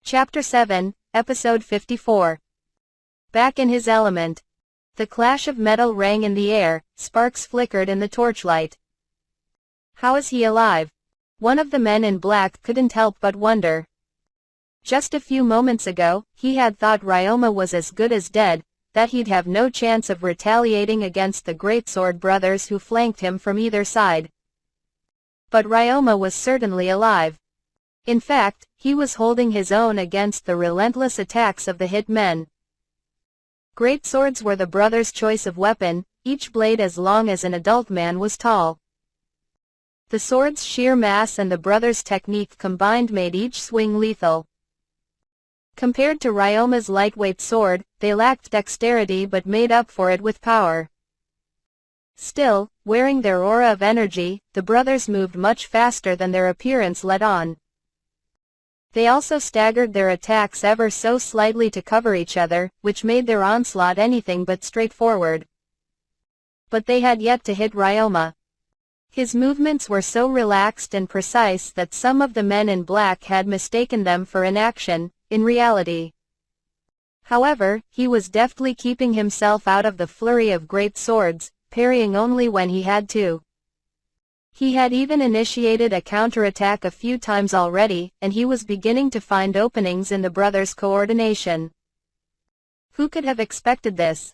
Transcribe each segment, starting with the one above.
Chapter 7, Episode 54. Back in his element. The clash of metal rang in the air, sparks flickered in the torchlight. How is he alive? One of the men in black couldn't help but wonder. Just a few moments ago, he had thought Ryoma was as good as dead, that he'd have no chance of retaliating against the great sword brothers who flanked him from either side. But Ryoma was certainly alive. In fact, he was holding his own against the relentless attacks of the hit men. Great swords were the brothers' choice of weapon, each blade as long as an adult man was tall. The sword's sheer mass and the brothers' technique combined made each swing lethal. Compared to Ryoma's lightweight sword, they lacked dexterity but made up for it with power. Still, wearing their aura of energy, the brothers moved much faster than their appearance let on. They also staggered their attacks ever so slightly to cover each other, which made their onslaught anything but straightforward. But they had yet to hit Ryoma. His movements were so relaxed and precise that some of the men in black had mistaken them for inaction, in reality. However, he was deftly keeping himself out of the flurry of great swords, parrying only when he had to. He had even initiated a counterattack a few times already, and he was beginning to find openings in the brothers' coordination. Who could have expected this?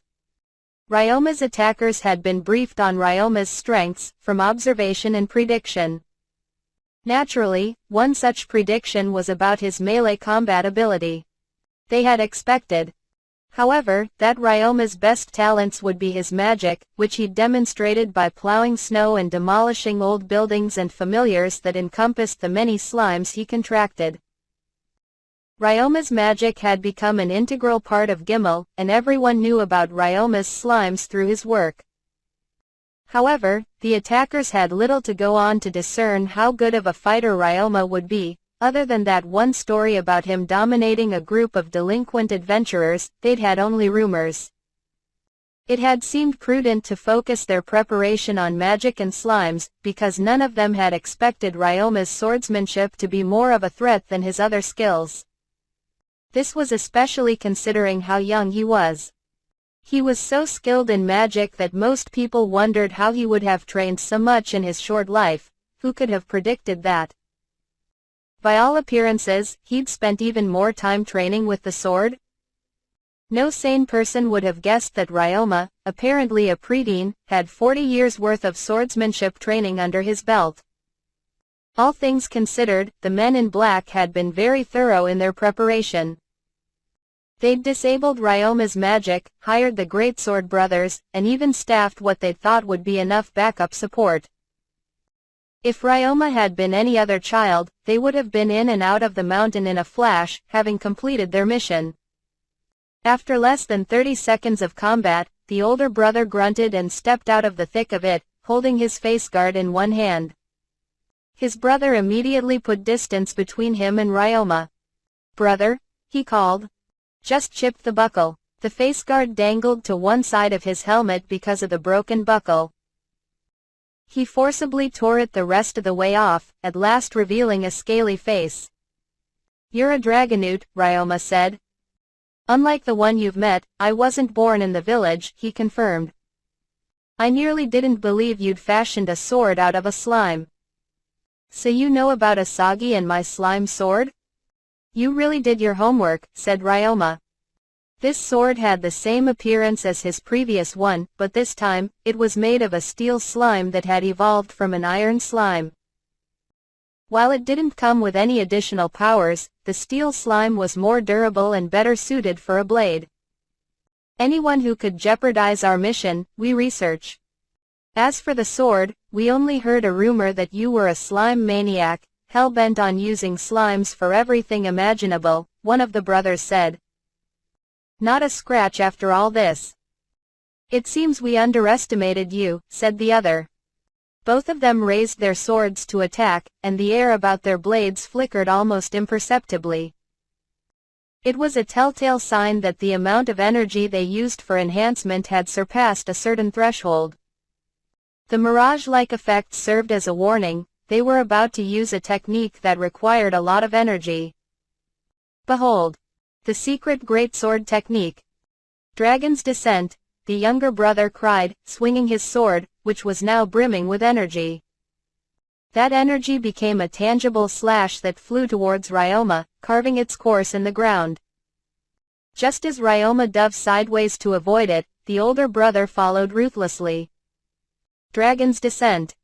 Ryoma's attackers had been briefed on Ryoma's strengths, from observation and prediction. Naturally, one such prediction was about his melee combat ability. They had expected, however, that Ryoma's best talents would be his magic, which he demonstrated by plowing snow and demolishing old buildings and familiars that encompassed the many slimes he contracted. Ryoma's magic had become an integral part of Gimel, and everyone knew about Ryoma's slimes through his work. However, the attackers had little to go on to discern how good of a fighter Ryoma would be. Other than that one story about him dominating a group of delinquent adventurers, they'd had only rumors. It had seemed prudent to focus their preparation on magic and slimes, because none of them had expected Ryoma's swordsmanship to be more of a threat than his other skills. This was especially considering how young he was. He was so skilled in magic that most people wondered how he would have trained so much in his short life. Who could have predicted that? By all appearances, he'd spent even more time training with the sword. No sane person would have guessed that Ryoma, apparently a preteen, had 40 years' worth of swordsmanship training under his belt. All things considered, the men in black had been very thorough in their preparation. They'd disabled Ryoma's magic, hired the Great Sword Brothers, and even staffed what they thought would be enough backup support. If Ryoma had been any other child, they would have been in and out of the mountain in a flash, having completed their mission. After less than 30 seconds of combat, the older brother grunted and stepped out of the thick of it, holding his face guard in one hand. His brother immediately put distance between him and Ryoma. "Brother," he called. "Just chipped the buckle." The face guard dangled to one side of his helmet because of the broken buckle. He forcibly tore it the rest of the way off, at last revealing a scaly face. "You're a dragonute," Ryoma said. "Unlike the one you've met, I wasn't born in the village," he confirmed. "I nearly didn't believe you'd fashioned a sword out of a slime." "So you know about Asagi and my slime sword?" "You really did your homework," said Ryoma. This sword had the same appearance as his previous one, but this time, it was made of a steel slime that had evolved from an iron slime. While it didn't come with any additional powers, the steel slime was more durable and better suited for a blade. "Anyone who could jeopardize our mission, we research. As for the sword, we only heard a rumor that you were a slime maniac, hell-bent on using slimes for everything imaginable," one of the brothers said. "Not a scratch after all this." "It seems we underestimated you," said the other. Both of them raised their swords to attack, and the air about their blades flickered almost imperceptibly. It was a telltale sign that the amount of energy they used for enhancement had surpassed a certain threshold. The mirage-like effect served as a warning. They were about to use a technique that required a lot of energy. Behold! The secret greatsword technique. Dragon's Descent, the younger brother cried, swinging his sword, which was now brimming with energy. That energy became a tangible slash that flew towards Ryoma, carving its course in the ground. Just as Ryoma dove sideways to avoid it, the older brother followed ruthlessly. Dragon's Descent.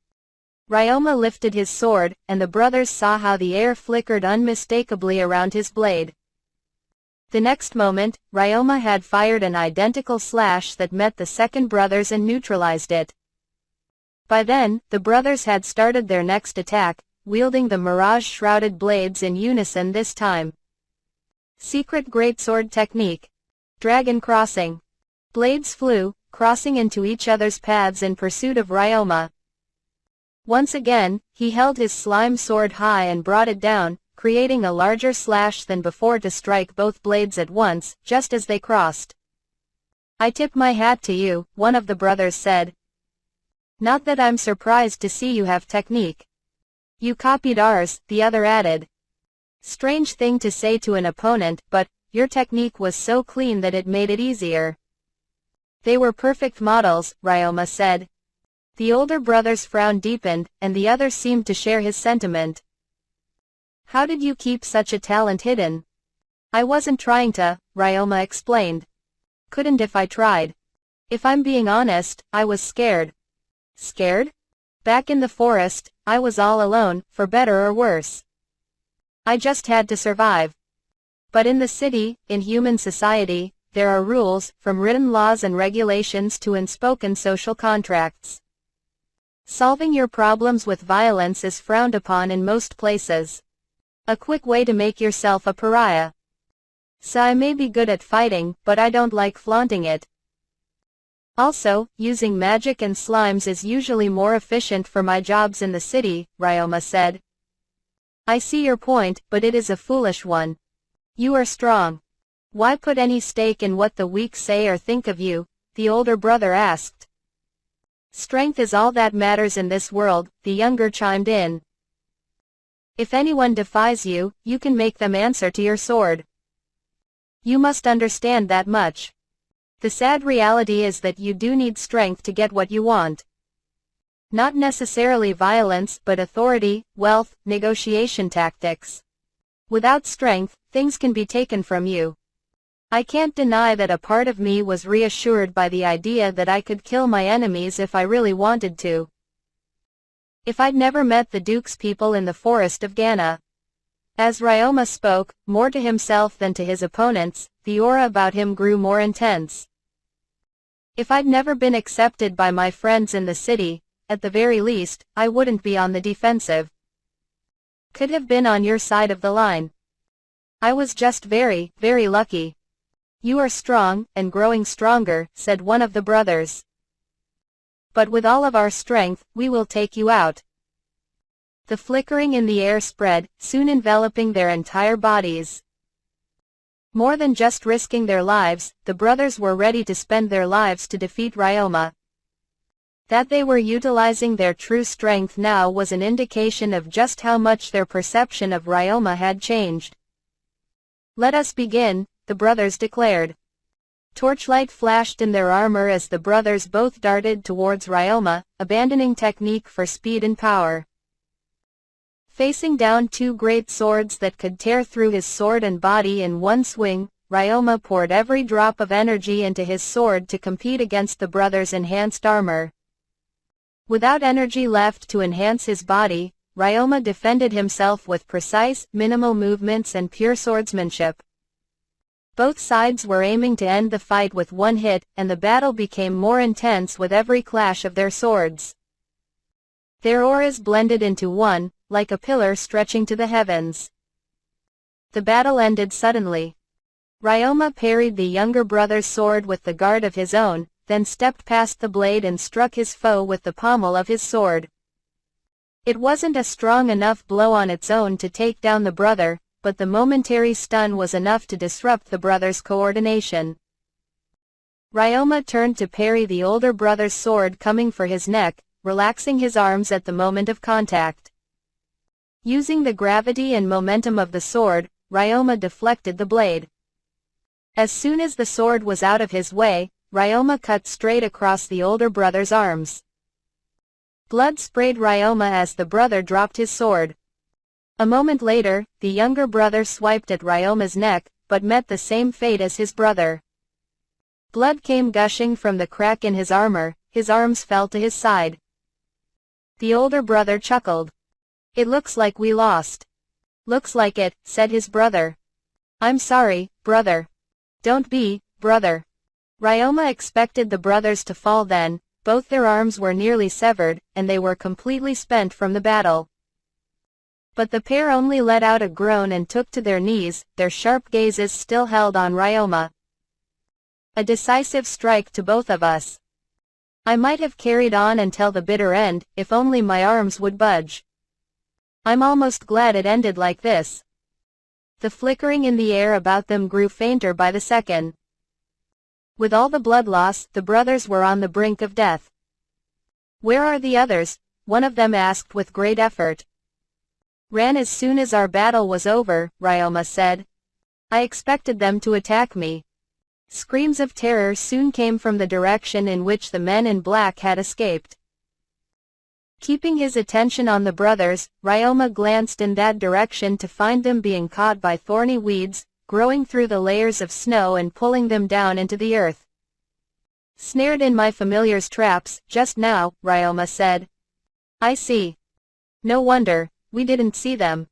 Ryoma lifted his sword, and the brothers saw how the air flickered unmistakably around his blade. The next moment, Ryoma had fired an identical slash that met the second brother's and neutralized it. By then, the brothers had started their next attack, wielding the mirage-shrouded blades in unison this time. Secret greatsword technique. Dragon crossing. Blades flew, crossing into each other's paths in pursuit of Ryoma. Once again, he held his slime sword high and brought it down, creating a larger slash than before to strike both blades at once, just as they crossed. "I tip my hat to you," one of the brothers said. "Not that I'm surprised to see you have technique. You copied ours," the other added. "Strange thing to say to an opponent, but your technique was so clean that it made it easier." "They were perfect models," Ryoma said. The older brother's frown deepened, and the other seemed to share his sentiment. "How did you keep such a talent hidden?" "I wasn't trying to," Ryoma explained. "Couldn't if I tried. If I'm being honest, I was scared." "Scared?" "Back in the forest, I was all alone, for better or worse. I just had to survive. But in the city, in human society, there are rules, from written laws and regulations to unspoken social contracts. Solving your problems with violence is frowned upon in most places. A quick way to make yourself a pariah. So I may be good at fighting, but I don't like flaunting it. Also, using magic and slimes is usually more efficient for my jobs in the city," Ryoma said. "I see your point, but it is a foolish one. You are strong. Why put any stake in what the weak say or think of you?" the older brother asked. "Strength is all that matters in this world," the younger chimed in. "If anyone defies you, you can make them answer to your sword. You must understand that much. The sad reality is that you do need strength to get what you want. Not necessarily violence, but authority, wealth, negotiation tactics. Without strength, things can be taken from you. I can't deny that a part of me was reassured by the idea that I could kill my enemies if I really wanted to. If I'd never met the Duke's people in the forest of Ghana." As Ryoma spoke, more to himself than to his opponents, the aura about him grew more intense. "If I'd never been accepted by my friends in the city, at the very least, I wouldn't be on the defensive. Could have been on your side of the line. I was just very, very lucky." "You are strong, and growing stronger," said one of the brothers. "But with all of our strength, we will take you out." The flickering in the air spread, soon enveloping their entire bodies. More than just risking their lives, the brothers were ready to spend their lives to defeat Ryoma. That they were utilizing their true strength now was an indication of just how much their perception of Ryoma had changed. "Let us begin," the brothers declared. Torchlight flashed in their armor as the brothers both darted towards Ryoma, abandoning technique for speed and power. Facing down two great swords that could tear through his sword and body in one swing, Ryoma poured every drop of energy into his sword to compete against the brothers' enhanced armor. Without energy left to enhance his body, Ryoma defended himself with precise, minimal movements and pure swordsmanship. Both sides were aiming to end the fight with one hit, and the battle became more intense with every clash of their swords. Their auras blended into one, like a pillar stretching to the heavens. The battle ended suddenly. Ryoma parried the younger brother's sword with the guard of his own, then stepped past the blade and struck his foe with the pommel of his sword. It wasn't a strong enough blow on its own to take down the brother, but the momentary stun was enough to disrupt the brothers' coordination. Ryoma turned to parry the older brother's sword coming for his neck, relaxing his arms at the moment of contact. Using the gravity and momentum of the sword, Ryoma deflected the blade. As soon as the sword was out of his way, Ryoma cut straight across the older brother's arms. Blood sprayed Ryoma as the brother dropped his sword. A moment later, the younger brother swiped at Ryoma's neck, but met the same fate as his brother. Blood came gushing from the crack in his armor, his arms fell to his side. The older brother chuckled. "It looks like we lost." "Looks like it," said his brother. "I'm sorry, brother." "Don't be, brother." Ryoma expected the brothers to fall then, both their arms were nearly severed, and they were completely spent from the battle. But the pair only let out a groan and took to their knees, their sharp gazes still held on Ryoma. "A decisive strike to both of us. I might have carried on until the bitter end, if only my arms would budge. I'm almost glad it ended like this." The flickering in the air about them grew fainter by the second. With all the blood loss, the brothers were on the brink of death. "Where are the others?" one of them asked with great effort. "Ran as soon as our battle was over," Ryoma said. "I expected them to attack me." Screams of terror soon came from the direction in which the men in black had escaped. Keeping his attention on the brothers, Ryoma glanced in that direction to find them being caught by thorny weeds, growing through the layers of snow and pulling them down into the earth. "Snared in my familiar's traps, just now," Ryoma said. "I see. No wonder, we didn't see them.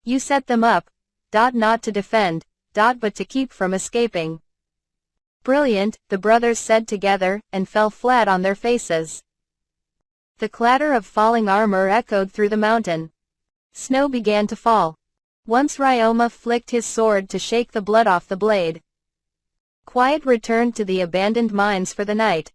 You set them up, not to defend, but to keep from escaping." "Brilliant," the brothers said together, and fell flat on their faces. The clatter of falling armor echoed through the mountain. Snow began to fall. Once Ryoma flicked his sword to shake the blood off the blade. Quiet returned to the abandoned mines for the night.